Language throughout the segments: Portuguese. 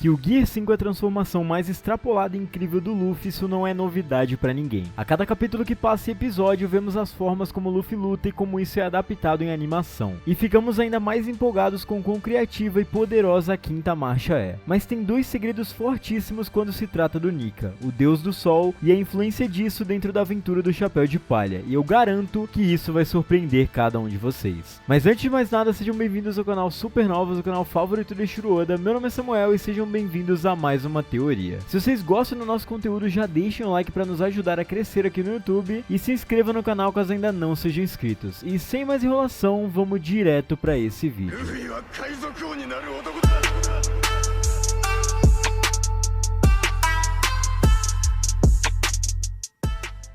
Que o Gear 5 é a transformação mais extrapolada e incrível do Luffy, isso não é novidade pra ninguém. A cada capítulo que passa e episódio, vemos as formas como o Luffy luta e como isso é adaptado em animação. E ficamos ainda mais empolgados com quão criativa e poderosa a quinta marcha é. Mas tem dois segredos fortíssimos quando se trata do Nika, o Deus do Sol, e a influência disso dentro da aventura do Chapéu de Palha, e eu garanto que isso vai surpreender cada um de vocês. Mas antes de mais nada, sejam bem-vindos ao canal Supernovas, o canal favorito do Eiichiro Oda. Meu nome é Samuel e sejam bem-vindos a mais uma teoria. Se vocês gostam do nosso conteúdo, já deixem um like para nos ajudar a crescer aqui no YouTube e se inscrevam no canal caso ainda não sejam inscritos. E sem mais enrolação, vamos direto para esse vídeo.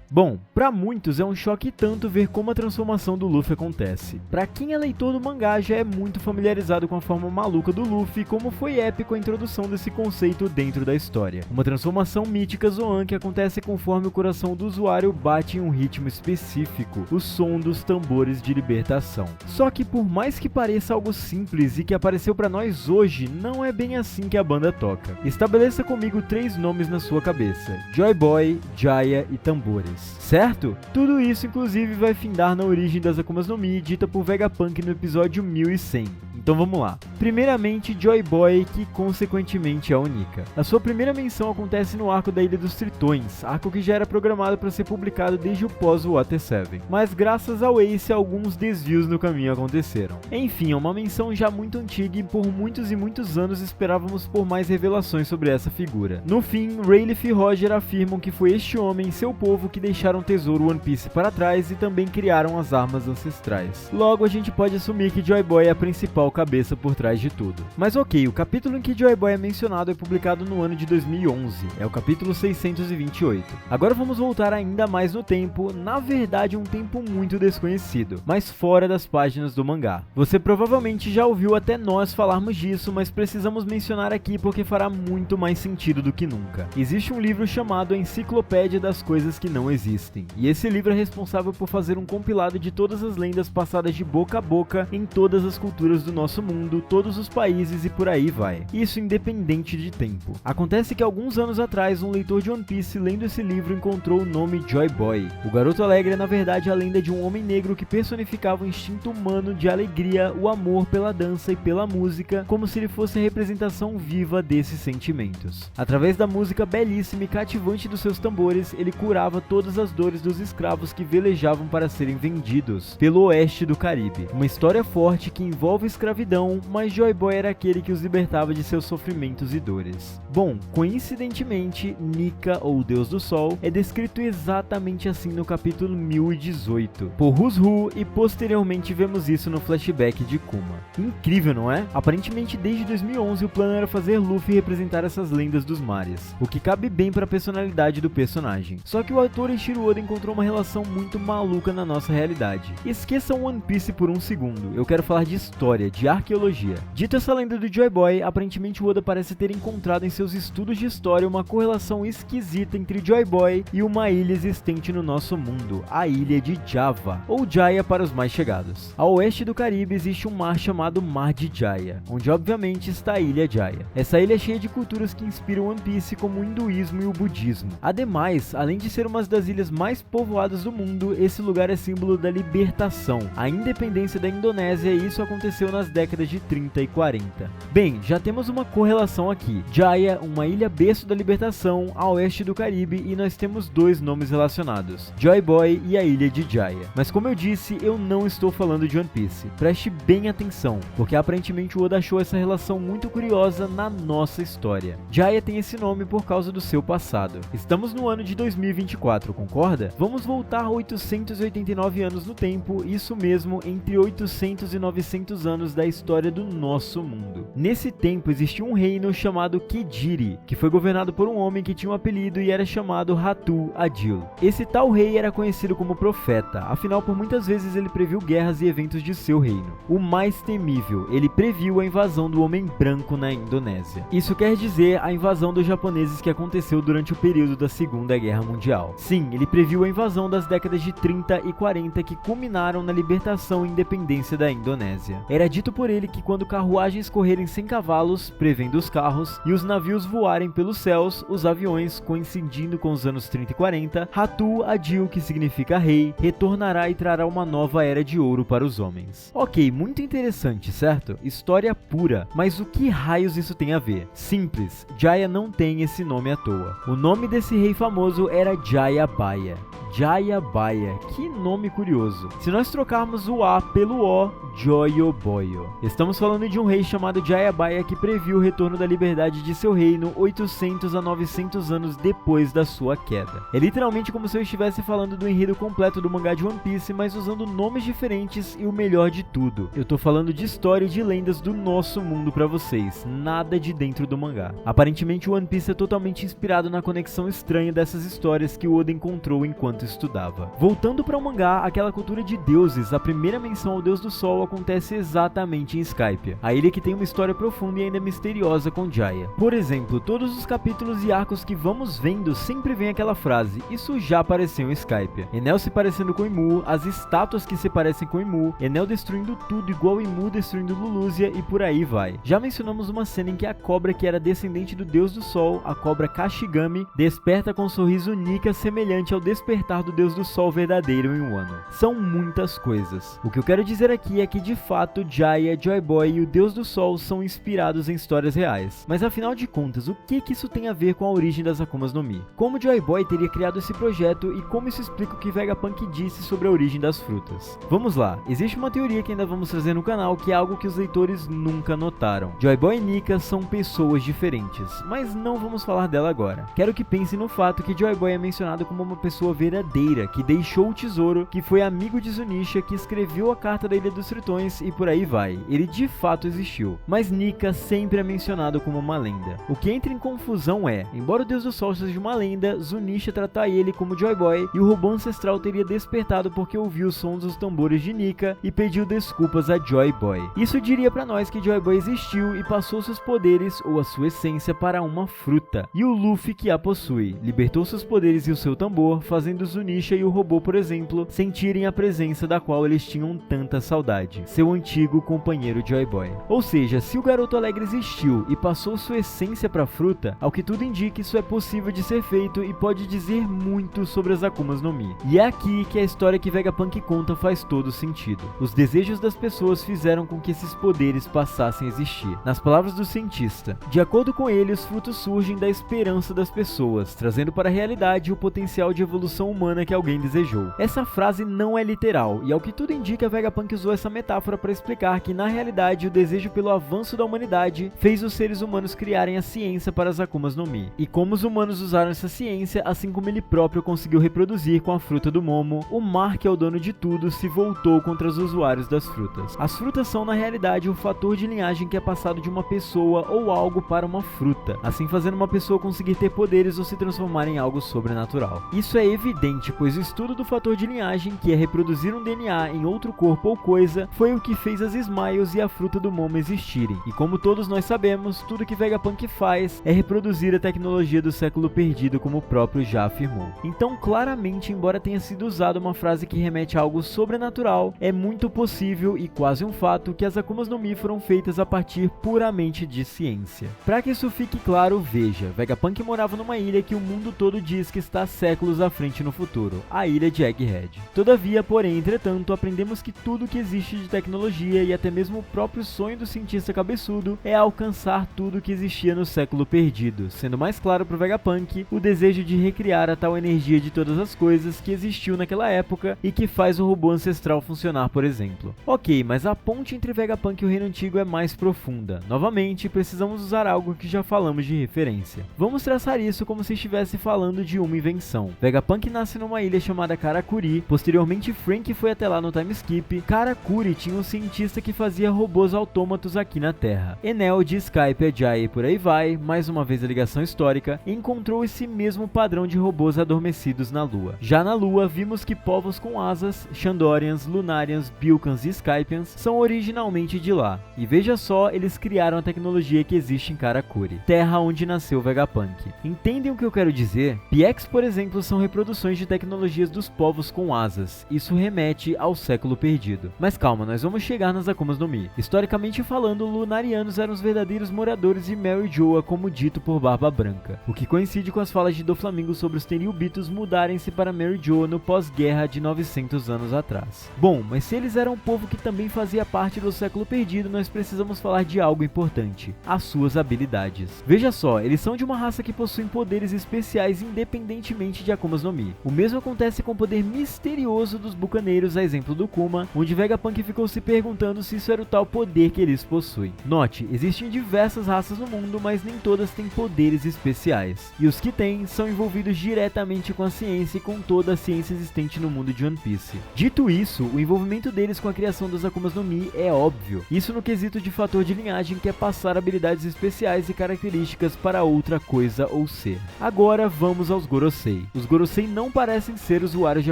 Bom, pra muitos é um choque tanto ver como a transformação do Luffy acontece. Pra quem é leitor do mangá já é muito familiarizado com a forma maluca do Luffy e como foi épico a introdução desse conceito dentro da história. Uma transformação mítica Zoan que acontece conforme o coração do usuário bate em um ritmo específico, o som dos tambores de libertação. Só que por mais que pareça algo simples e que apareceu pra nós hoje, não é bem assim que a banda toca. Estabeleça comigo 3 nomes na sua cabeça: Joy Boy, Jaya e tambores. Certo? Tudo isso inclusive vai findar na origem das Akumas no Mi, dita por Vegapunk no episódio 1100. Então vamos lá. Primeiramente, Joy Boy, que consequentemente é o Nika. A sua primeira menção acontece no arco da Ilha dos Tritões, arco que já era programado para ser publicado desde o pós-Water 7. Mas graças ao Ace, alguns desvios no caminho aconteceram. Enfim, é uma menção já muito antiga e por muitos e muitos anos esperávamos por mais revelações sobre essa figura. No fim, Rayleigh e Roger afirmam que foi este homem e seu povo que deixaram o tesouro One Piece para trás e também criaram as armas ancestrais. Logo, a gente pode assumir que Joy Boy é a principal cabeça por trás de tudo. Mas ok, o capítulo em que Joy Boy é mencionado é publicado no ano de 2011, é o capítulo 628. Agora vamos voltar ainda mais no tempo, na verdade um tempo muito desconhecido, mas fora das páginas do mangá. Você provavelmente já ouviu até nós falarmos disso, mas precisamos mencionar aqui porque fará muito mais sentido do que nunca. Existe um livro chamado A Enciclopédia das Coisas que Não Existem, e esse livro é responsável por fazer um compilado de todas as lendas passadas de boca a boca em todas as culturas do nosso mundo, todos os países e por aí vai. Isso independente de tempo. Acontece que alguns anos atrás, um leitor de One Piece lendo esse livro encontrou o nome Joy Boy. O garoto alegre é na verdade a lenda de um homem negro que personificava o instinto humano de alegria, o amor pela dança e pela música, como se ele fosse a representação viva desses sentimentos. Através da música belíssima e cativante dos seus tambores, ele curava todas as dores dos escravos que velejavam para serem vendidos pelo oeste do Caribe. Uma história forte que envolve escravidão, mas Joy Boy era aquele que os libertava de seus sofrimentos e dores. Bom, coincidentemente, Nika, ou Deus do Sol, é descrito exatamente assim no capítulo 1018, por Rusru, e posteriormente vemos isso no flashback de Kuma. Incrível, não é? Aparentemente desde 2011 o plano era fazer Luffy representar essas lendas dos mares, o que cabe bem para a personalidade do personagem. Só que o autor Eiichiro Oda encontrou uma relação muito maluca na nossa realidade. Esqueçam One Piece por um segundo, eu quero falar de história, de arqueologia. Dito essa lenda do Joy Boy, aparentemente o Oda parece ter encontrado em seus estudos de história uma correlação esquisita entre Joy Boy e uma ilha existente no nosso mundo, a ilha de Java, ou Jaya para os mais chegados. Ao oeste do Caribe existe um mar chamado Mar de Jaya, onde obviamente está a ilha Jaya. Essa ilha é cheia de culturas que inspiram One Piece, como o hinduísmo e o budismo. Ademais, além de ser uma das ilhas mais povoadas do mundo, esse lugar é símbolo da libertação, a independência da Indonésia, e isso aconteceu nas décadas de 30 e 40. Bem, já temos uma correlação aqui. Jaya, uma ilha berço da libertação, a oeste do Caribe, e nós temos 2 nomes relacionados, Joy Boy e a ilha de Jaya. Mas como eu disse, eu não estou falando de One Piece. Preste bem atenção, porque aparentemente o Oda achou essa relação muito curiosa na nossa história. Jaya tem esse nome por causa do seu passado. Estamos no ano de 2024, concorda? Vamos voltar 889 anos no tempo, isso mesmo, entre 800 e 900 anos da história do nosso mundo. Nesse tempo existiu um reino chamado Kejiri, que foi governado por um homem que tinha um apelido e era chamado Ratu Adil. Esse tal rei era conhecido como profeta, afinal por muitas vezes ele previu guerras e eventos de seu reino. O mais temível, ele previu a invasão do homem branco na Indonésia. Isso quer dizer a invasão dos japoneses que aconteceu durante o período da Segunda Guerra Mundial. Sim, Assim, ele previu a invasão das décadas de 30 e 40 que culminaram na libertação e independência da Indonésia. Era dito por ele que quando carruagens correrem sem cavalos, prevendo os carros, e os navios voarem pelos céus, os aviões, coincidindo com os anos 30 e 40, Ratu Adil, que significa rei, retornará e trará uma nova era de ouro para os homens. Ok, muito interessante, certo? História pura, mas o que raios isso tem a ver? Simples, Jaya não tem esse nome à toa. O nome desse rei famoso era Jayabaya. Jayabaya, que nome curioso. Se nós trocarmos o A pelo O, Joyoboyo. Estamos falando de um rei chamado Jayabaya que previu o retorno da liberdade de seu reino 800 a 900 anos depois da sua queda. É literalmente como se eu estivesse falando do enredo completo do mangá de One Piece, mas usando nomes diferentes e o melhor de tudo. Eu tô falando de história e de lendas do nosso mundo pra vocês, nada de dentro do mangá. Aparentemente o One Piece é totalmente inspirado na conexão estranha dessas histórias que o Oda encontrou enquanto estudava. Voltando para o mangá, aquela cultura de deuses, a primeira menção ao deus do sol acontece exatamente em Skypiea, a ilha que tem uma história profunda e ainda misteriosa com Jaya. Por exemplo, todos os capítulos e arcos que vamos vendo sempre vem aquela frase, isso já apareceu em Skypiea. Enel se parecendo com Imu, as estátuas que se parecem com Imu, Enel destruindo tudo igual Imu destruindo Lulúzia e por aí vai. Já mencionamos uma cena em que a cobra que era descendente do deus do sol, a cobra Kashigami, desperta com um sorriso Nika semelhante ao despertar do deus do sol verdadeiro em Wano. São muitas coisas. O que eu quero dizer aqui é que de fato Jaya, Joy Boy e o deus do sol são inspirados em histórias reais. Mas afinal de contas, o que isso tem a ver com a origem das Akumas no Mi? Como Joy Boy teria criado esse projeto e como isso explica o que Vegapunk disse sobre a origem das frutas? Vamos lá, existe uma teoria que ainda vamos trazer no canal que é algo que os leitores nunca notaram. Joy Boy e Nika são pessoas diferentes, mas não vamos falar dela agora. Quero que pensem no fato que Joy Boy é mencionado como uma pessoa verdadeira, que deixou o tesouro, que foi amigo de Zunisha, que escreveu a carta da Ilha dos Tritões e por aí vai. Ele de fato existiu. Mas Nika sempre é mencionado como uma lenda. O que entra em confusão é, embora o Deus do Sol seja uma lenda, Zunisha trata ele como Joy Boy e o robô ancestral teria despertado porque ouviu os sons dos tambores de Nika e pediu desculpas a Joy Boy. Isso diria pra nós que Joy Boy existiu e passou seus poderes ou a sua essência para uma fruta. E o Luffy que a possui, libertou seus poderes e o seu tambor, fazendo Zunisha e o robô, por exemplo, sentirem a presença da qual eles tinham tanta saudade, seu antigo companheiro Joy Boy. Ou seja, se o garoto alegre existiu e passou sua essência para a fruta, ao que tudo indica isso é possível de ser feito e pode dizer muito sobre as Akumas no Mi. E é aqui que a história que Vegapunk conta faz todo sentido. Os desejos das pessoas fizeram com que esses poderes passassem a existir. Nas palavras do cientista, de acordo com ele, os frutos surgem da esperança das pessoas, trazendo para a realidade o potencial de evolução humana que alguém desejou. Essa frase não é literal, e ao que tudo indica, Vegapunk usou essa metáfora para explicar que, na realidade, o desejo pelo avanço da humanidade fez os seres humanos criarem a ciência para as Akumas no Mi. E como os humanos usaram essa ciência, assim como ele próprio conseguiu reproduzir com a fruta do Momo, o mar, que é o dono de tudo, se voltou contra os usuários das frutas. As frutas são, na realidade, o fator de linhagem que é passado de uma pessoa ou algo para uma fruta, assim fazendo uma pessoa conseguir ter poderes ou se transformar em algo sobrenatural. Isso é evidente, pois o estudo do fator de linhagem, que é reproduzir um DNA em outro corpo ou coisa, foi o que fez as Smiles e a fruta do Momo existirem. E como todos nós sabemos, tudo que Vegapunk faz é reproduzir a tecnologia do século perdido, como o próprio já afirmou. Então, claramente, embora tenha sido usada uma frase que remete a algo sobrenatural, é muito possível e quase um fato que as Akumas no Mi foram feitas a partir puramente de ciência. Para que isso fique claro, veja, Vegapunk morava numa ilha que o mundo todo diz que está séculos à frente no futuro, a ilha de Egghead. Todavia, porém, entretanto, aprendemos que tudo que existe de tecnologia e até mesmo o próprio sonho do cientista cabeçudo é alcançar tudo que existia no século perdido, sendo mais claro para o Vegapunk o desejo de recriar a tal energia de todas as coisas que existiu naquela época e que faz o robô ancestral funcionar, por exemplo. Ok, mas a ponte entre Vegapunk e o Reino Antigo é mais profunda. Novamente, precisamos usar algo que já falamos de referência. Vamos traçar isso como se estivesse falando de uma invenção. Vegapunk nasce numa ilha chamada Karakuri, posteriormente Frank foi até lá no time skip. Karakuri tinha um cientista que fazia robôs autômatos aqui na Terra. Enel, de Skypiea, Jaya e por aí vai, mais uma vez a ligação histórica, encontrou esse mesmo padrão de robôs adormecidos na Lua. Já na Lua, vimos que povos com asas, Shandorians, Lunarians, Bilkans e Skypians são originalmente de lá. E veja só, eles criaram a tecnologia que existe em Karakuri, terra onde nasceu Vegapunk. Entendem o que eu quero dizer? PX, por exemplo, são reproduções descrições de tecnologias dos povos com asas. Isso remete ao século perdido. Mas calma, nós vamos chegar nas Akumas no Mi. Historicamente falando, Lunarianos eram os verdadeiros moradores de Mary Joa, como dito por Barba Branca, o que coincide com as falas de Doflamingo sobre os Tenryubitos mudarem-se para Mary Joa no pós-guerra de 900 anos atrás. Bom, mas se eles eram um povo que também fazia parte do século perdido, nós precisamos falar de algo importante: as suas habilidades. Veja só, eles são de uma raça que possuem poderes especiais independentemente de Akumas no Mi. O mesmo acontece com o poder misterioso dos bucaneiros, a exemplo do Kuma, onde Vegapunk ficou se perguntando se isso era o tal poder que eles possuem. Note, existem diversas raças no mundo, mas nem todas têm poderes especiais. E os que têm são envolvidos diretamente com a ciência e com toda a ciência existente no mundo de One Piece. Dito isso, o envolvimento deles com a criação dos Akumas no Mi é óbvio. Isso no quesito de fator de linhagem, que é passar habilidades especiais e características para outra coisa ou ser. Agora vamos aos Gorosei. Os Gorosei não parecem ser usuários de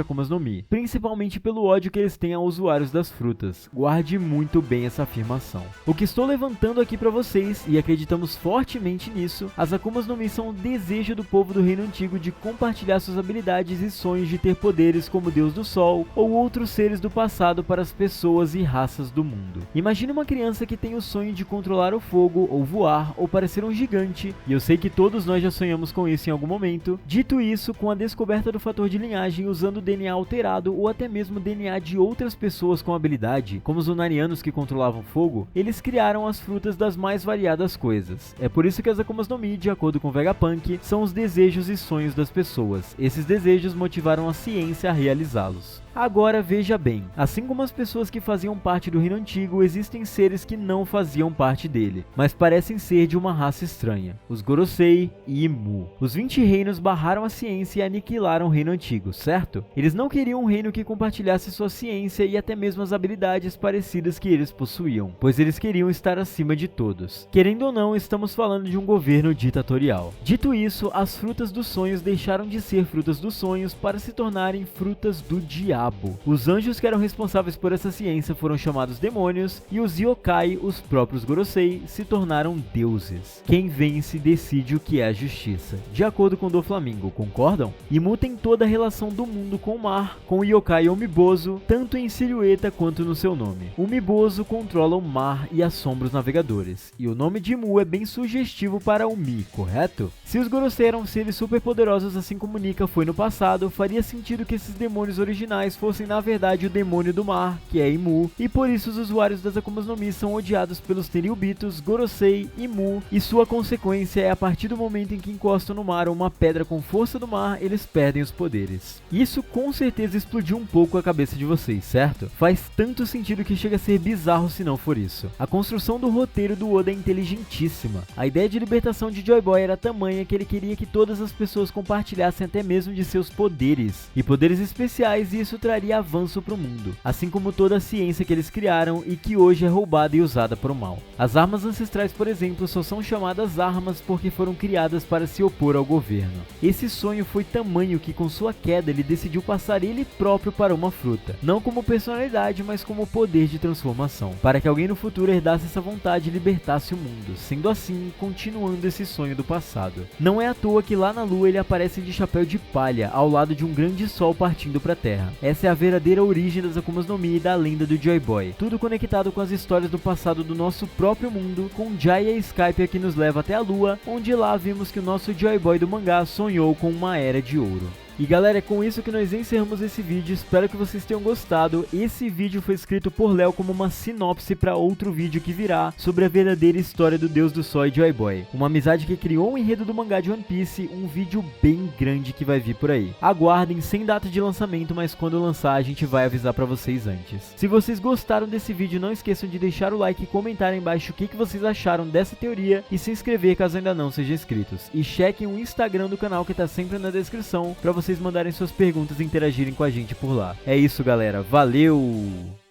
Akumas no Mi, principalmente pelo ódio que eles têm a usuários das frutas. Guarde muito bem essa afirmação. O que estou levantando aqui para vocês, e acreditamos fortemente nisso, as Akumas no Mi são o desejo do povo do Reino Antigo de compartilhar suas habilidades e sonhos de ter poderes como Deus do Sol ou outros seres do passado para as pessoas e raças do mundo. Imagine uma criança que tem o sonho de controlar o fogo, ou voar, ou parecer um gigante, e eu sei que todos nós já sonhamos com isso em algum momento. Dito isso, com a descoberta do fator de linhagem usando DNA alterado ou até mesmo DNA de outras pessoas com habilidade, como os Lunarianos que controlavam fogo, eles criaram as frutas das mais variadas coisas. É por isso que as Akumas no Mi, de acordo com Vegapunk, são os desejos e sonhos das pessoas. Esses desejos motivaram a ciência a realizá-los. Agora veja bem, assim como as pessoas que faziam parte do Reino Antigo, existem seres que não faziam parte dele, mas parecem ser de uma raça estranha, os Gorosei e Mu. Os 20 reinos barraram a ciência e aniquilaram o Reino Antigo, certo? Eles não queriam um reino que compartilhasse sua ciência e até mesmo as habilidades parecidas que eles possuíam, pois eles queriam estar acima de todos. Querendo ou não, estamos falando de um governo ditatorial. Dito isso, as frutas dos sonhos deixaram de ser frutas dos sonhos para se tornarem frutas do diabo. Os anjos que eram responsáveis por essa ciência foram chamados demônios, e os yokai, os próprios Gorosei, se tornaram deuses. Quem vence decide o que é a justiça, de acordo com Doflamingo, concordam? Imu tem toda a relação do mundo com o mar, com o yokai Umibozu, tanto em silhueta quanto no seu nome. Umibozu controla o mar e assombra os navegadores, e o nome de Imu é bem sugestivo para Umi, correto? Se os Gorosei eram seres super poderosos assim como Nika foi no passado, faria sentido que esses demônios originais fossem na verdade o demônio do mar, que é Imu, e por isso os usuários das Akumas no Mi são odiados pelos Tenryubitos, Gorosei e Mu, e sua consequência é a partir do momento em que encostam no mar uma pedra com força do mar, eles perdem os poderes. Isso com certeza explodiu um pouco a cabeça de vocês, certo? Faz tanto sentido que chega a ser bizarro se não for isso. A construção do roteiro do Oda é inteligentíssima. A ideia de libertação de Joy Boy era tamanha que ele queria que todas as pessoas compartilhassem até mesmo de seus poderes, e poderes especiais, e isso traria avanço para o mundo, assim como toda a ciência que eles criaram e que hoje é roubada e usada para o mal. As armas ancestrais, por exemplo, só são chamadas armas porque foram criadas para se opor ao governo. Esse sonho foi tamanho que com sua queda ele decidiu passar ele próprio para uma fruta, não como personalidade, mas como poder de transformação, para que alguém no futuro herdasse essa vontade e libertasse o mundo, sendo assim, continuando esse sonho do passado. Não é à toa que lá na lua ele aparece de chapéu de palha, ao lado de um grande sol partindo para a terra. Essa é a verdadeira origem das Akumas no Mi e da lenda do Joy Boy, tudo conectado com as histórias do passado do nosso próprio mundo, com Jaya e Skypiea que nos leva até a lua, onde lá vimos que o nosso Joy Boy do mangá sonhou com uma era de ouro. E galera, é com isso que nós encerramos esse vídeo, espero que vocês tenham gostado. Esse vídeo foi escrito por Léo como uma sinopse para outro vídeo que virá sobre a verdadeira história do Deus do Sol e Joy Boy, uma amizade que criou um enredo do mangá de One Piece, um vídeo bem grande que vai vir por aí. Aguardem, sem data de lançamento, mas quando lançar a gente vai avisar para vocês antes. Se vocês gostaram desse vídeo, não esqueçam de deixar o like e comentar aí embaixo o que vocês acharam dessa teoria e se inscrever caso ainda não sejam inscritos. E chequem o Instagram do canal que tá sempre na descrição para vocês mandarem suas perguntas e interagirem com a gente por lá. É isso, galera. Valeu!